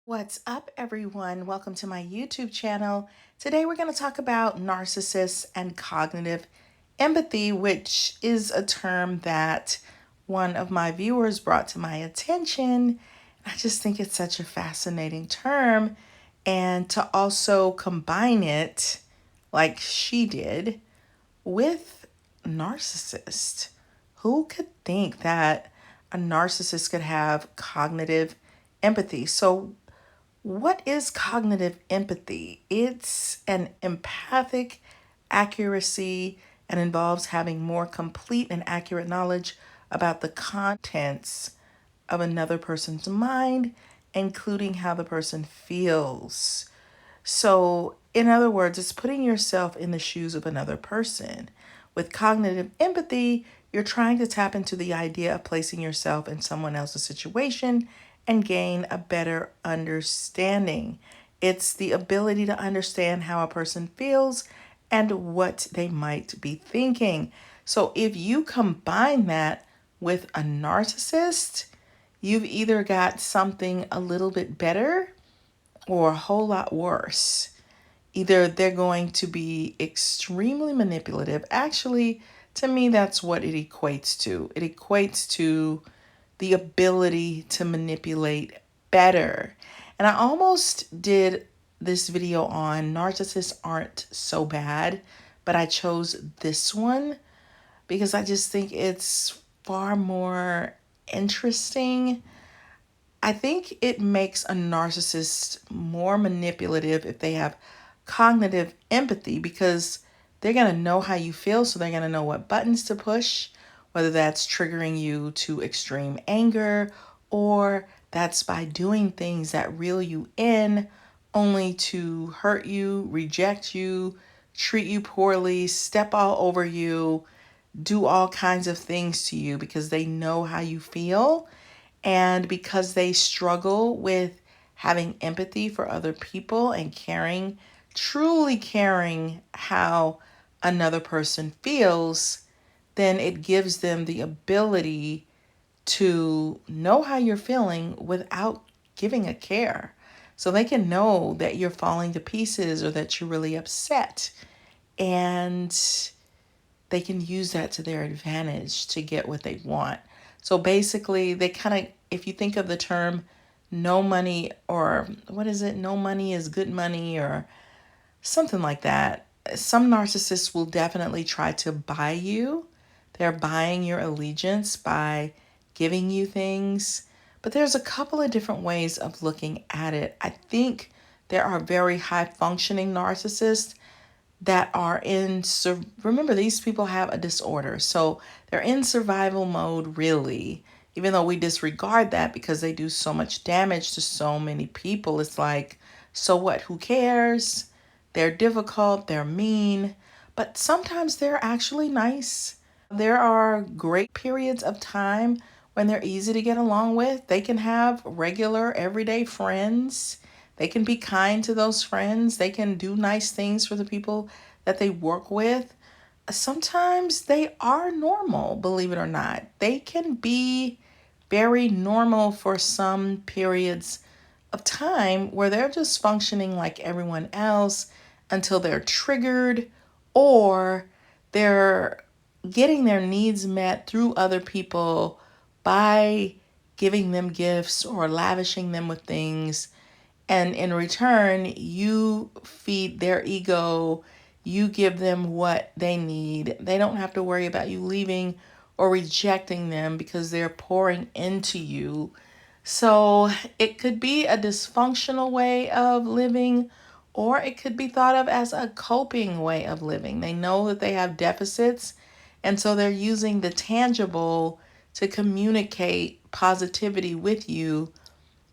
What's up, everyone? Welcome to my YouTube channel. Today, we're going to talk about narcissists and cognitive empathy, which is a term that one of my viewers brought to my attention. I just think it's such a fascinating term. And to also combine it, like she did, with narcissist. Who could think that a narcissist could have cognitive empathy? So, what is cognitive empathy? It's an empathic accuracy and involves having more complete and accurate knowledge about the contents of another person's mind, including how the person feels. So, in other words, it's putting yourself in the shoes of another person. With cognitive empathy, you're trying to tap into the idea of placing yourself in someone else's situation and gain a better understanding. It's the ability to understand how a person feels and what they might be thinking. So, if you combine that with a narcissist, you've either got something a little bit better or a whole lot worse. Either they're going to be extremely manipulative. Actually, to me, that's what it equates to. It equates to the ability to manipulate better. And I almost did this video on narcissists aren't so bad, but I chose this one because I just think it's far more interesting. I think it makes a narcissist more manipulative if they have cognitive empathy because they're going to know how you feel. So they're going to know what buttons to push, whether that's triggering you to extreme anger or that's by doing things that reel you in only to hurt you, reject you, treat you poorly, step all over you, do all kinds of things to you because they know how you feel and because they struggle with having empathy for other people and caring, truly caring how another person feels, then it gives them the ability to know how you're feeling without giving a care. So they can know that you're falling to pieces or that you're really upset. And they can use that to their advantage to get what they want. So basically, they kind of, if you think of the term no money, or what is it? No money is good money, or something like that. Some narcissists will definitely try to buy you. They're buying your allegiance by giving you things. But there's a couple of different ways of looking at it. I think there are very high functioning narcissists that are in, remember, these people have a disorder. So they're in survival mode, really, even though we disregard that because they do so much damage to so many people. It's like, so what? Who cares? They're difficult, they're mean, but sometimes they're actually nice. There are great periods of time when they're easy to get along with. They can have regular, everyday friends. They can be kind to those friends. They can do nice things for the people that they work with. Sometimes they are normal, believe it or not. They can be very normal for some periods of time where they're just functioning like everyone else until they're triggered or they're getting their needs met through other people by giving them gifts or lavishing them with things. And in return, you feed their ego, you give them what they need. They don't have to worry about you leaving or rejecting them because they're pouring into you. So it could be a dysfunctional way of living, or it could be thought of as a coping way of living. They know that they have deficits, and so they're using the tangible to communicate positivity with you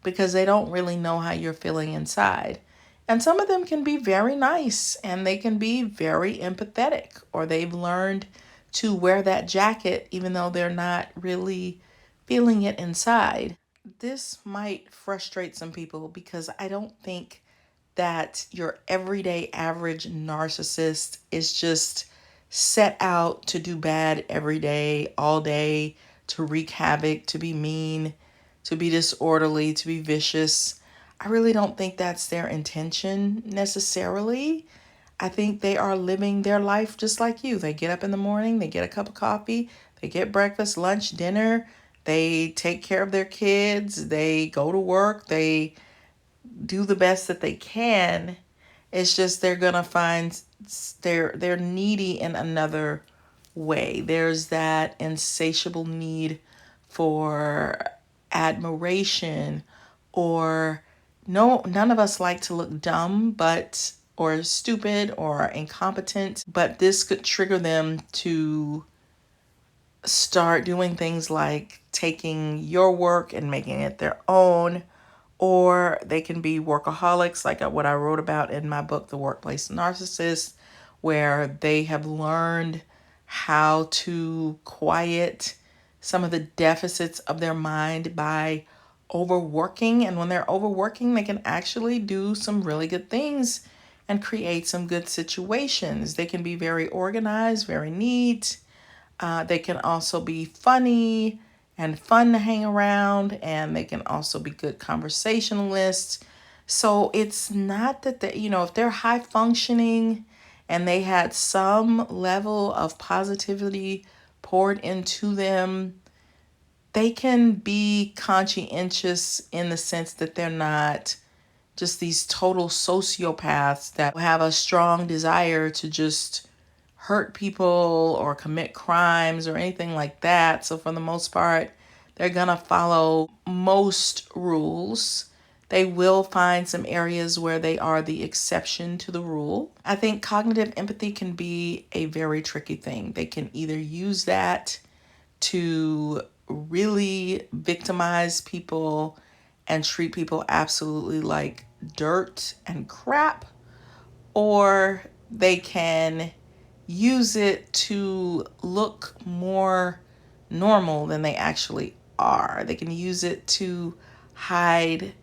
because they don't really know how you're feeling inside. And some of them can be very nice and they can be very empathetic, or they've learned to wear that jacket even though they're not really feeling it inside. This might frustrate some people because I don't think that your everyday average narcissist is just set out to do bad every day, all day, to wreak havoc, to be mean, to be disorderly, to be vicious. I really don't think that's their intention necessarily. I think they are living their life just like you. They get up in the morning, they get a cup of coffee, they get breakfast, lunch, dinner, they take care of their kids, they go to work, they do the best that they can. It's just they're gonna find they're needy in another way. There's that insatiable need for admiration, or no, none of us like to look dumb, but or stupid or incompetent, but this could trigger them to start doing things like taking your work and making it their own, or they can be workaholics, like what I wrote about in my book, The Workplace Narcissist, where they have learned how to quiet some of the deficits of their mind by overworking. And when they're overworking, they can actually do some really good things and create some good situations. They can be very organized, very neat. They can also be funny and fun to hang around, and they can also be good conversationalists. So it's not that they, if they're high functioning and they had some level of positivity poured into them, they can be conscientious in the sense that they're not just these total sociopaths that have a strong desire to just hurt people or commit crimes or anything like that. So, for the most part, they're going to follow most rules. They will find some areas where they are the exception to the rule. I think cognitive empathy can be a very tricky thing. They can either use that to really victimize people and treat people absolutely like dirt and crap, or they can use it to look more normal than they actually are. They can use it to hide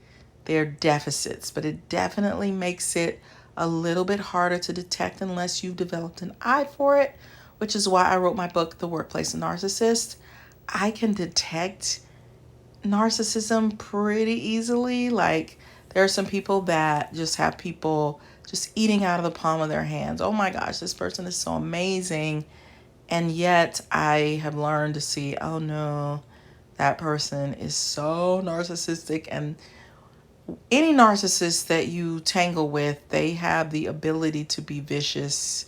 their deficits, but it definitely makes it a little bit harder to detect unless you've developed an eye for it, which is why I wrote my book, The Workplace Narcissist. I can detect narcissism pretty easily. Like, there are some people that just have people just eating out of the palm of their hands. Oh my gosh, this person is so amazing. And yet I have learned to see, oh no, that person is so narcissistic. And any narcissist that you tangle with, they have the ability to be vicious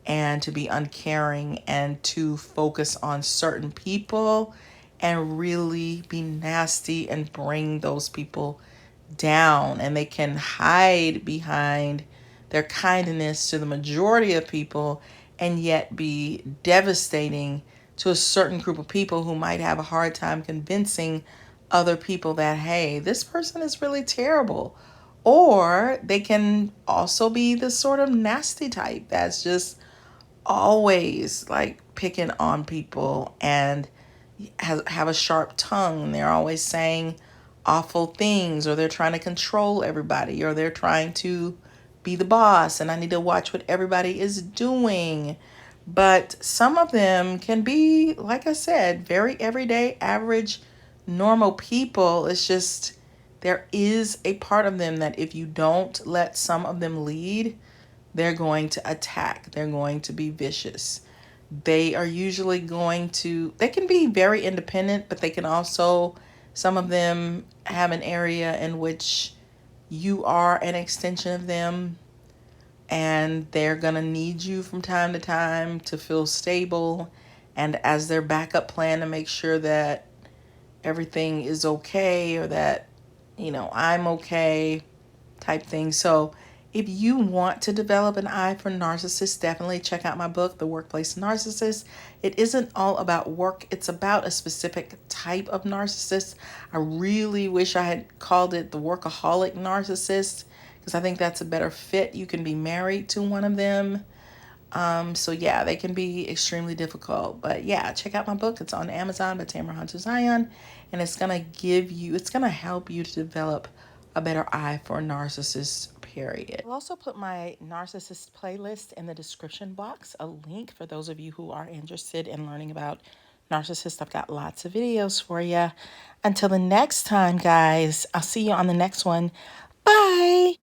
and to be uncaring and to focus on certain people and really be nasty and bring those people down. And they can hide behind their kindness to the majority of people and yet be devastating to a certain group of people who might have a hard time convincing other people that, hey, this person is really terrible. Or they can also be the sort of nasty type that's just always like picking on people and have a sharp tongue. They're always saying awful things, or they're trying to control everybody, or they're trying to be the boss and I need to watch what everybody is doing. But some of them can be, like I said, very everyday, average, normal people. It's just there is a part of them that if you don't let some of them lead, they're going to attack. They're going to be vicious. They are usually going to, they can be very independent, but they can also, some of them have an area in which you are an extension of them and they're going to need you from time to time to feel stable and as their backup plan to make sure that everything is okay, or that, I'm okay type thing. So if you want to develop an eye for narcissists, definitely check out my book, The Workplace Narcissist. It isn't all about work. It's about a specific type of narcissist. I really wish I had called it the workaholic narcissist because I think that's a better fit. You can be married to one of them. So yeah, they can be extremely difficult. But yeah, check out my book. It's on Amazon by Tamara Hunter Zion. And it's gonna help you to develop a better eye for narcissists, period. I'll also put my narcissist playlist in the description box, a link for those of you who are interested in learning about narcissist. I've got lots of videos for you. Until the next time, guys, I'll see you on the next one. Bye.